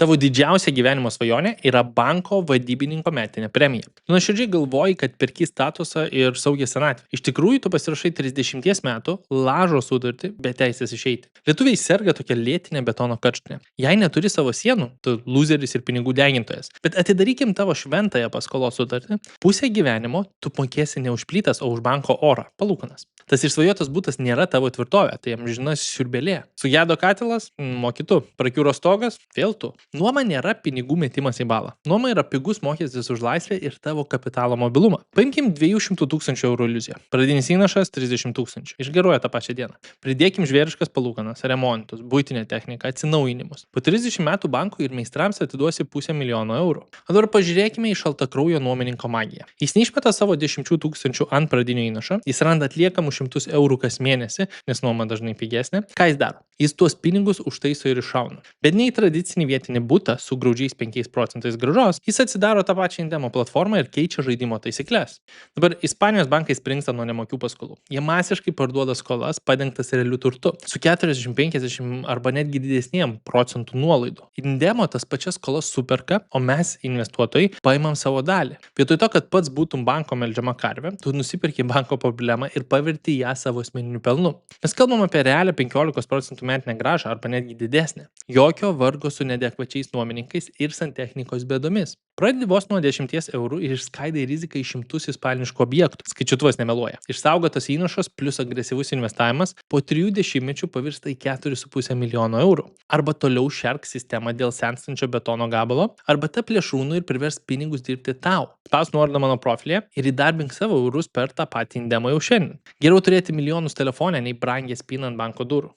Tavo didžiausia gyvenimo svajonė yra banko vadybininko metinė premija. Tu nuoširdžiai galvoji, kad perki statusą ir saugią senatvę. Iš tikrųjų, tu pasirašai 30 metų lažo sutartį be teisės išeiti. Lietuviai serga tokia lėtinė betono karštinė. Jei neturi savo sienų, tu loseris ir pinigų degintojas. Bet atidarykim tavo šventąją paskolos sutartį. Pusę gyvenimo tu mokėsi ne už plytas, o už banko orą, palūkanas. Tas išsvajotas būtas nėra tavo tvirtovė, tai amžina siurbėlė. Sugedo katilas, moki tu. Prakiuro stogas, vėl tu. Nuoma nėra pinigų metimas į balą. Nuoma yra pigus mokestis už laisvę ir tavo kapitalo mobilumą. Paimkim 200 000 eurų iliuziją. Pradinis įnašas 30 000. Išgeruoja tą pačią dieną. Pridėkim žvėriškas palūkanas, remontus, buitinę techniką, atsinaujinimus. Po 30 metų bankui ir meistrams atiduosi 500 000 eurų. O dabar pažiūrėkime į šaltakraujo nuomininko magiją. Jis neišmeta savo 10 000 ant pradinio įnašo, jis randa atliekamų 100 eurų kas mėnesį, nes nuoma dažnai pigesnė. Ką jis daro? Jis tuos pinigus užtaiso ir iššauna. Bet nei tradicinį vietinį butą su graudžiais 5% grąžos, jis atsidaro tą pačią Indemo platformą ir keičia žaidimo taisyklės. Dabar Ispanijos bankai springsta nuo nemokių paskolų. Jie masiškai parduoda skolas padengtas realiu turtu su 40, 50 arba netgi didesniem procentų nuolaidų. Indemo tas pačias skolas superka, o mes, investuotojai, paimam savo dalį. Vietoj to, kad pats būtum banko melžiama karvė, tu nusipirki banko problemą ir paverti ją savo asmeniniu pelnu. Mes kalbam apie realią 15% metinę grąžą arba netgi didesnę. Jokio vargo su neadekvačiais nuomininkais ir santechnikos bėdomis. Pradedi vos nuo 10 eurų ir išskaidai riziką į šimtus ispaniškų objektų. Skaičiuotuvas nemeluoja. Išsaugotas įnašas plus agresyvus investavimas po 3 dešimtmečių pavirsta į 4,5 milijono eurų. Arba toliau šerk sistemą dėl senstančio betono gabalo, arba tap plėšrūnų ir privers pinigus dirbti tau. Spaus nuorodą mano profilyje ir įdarbink savo eurus per tą patį Indemą jau šiandien. Geriau turėti milijonus telefone, nei brangiai spinant banko durų.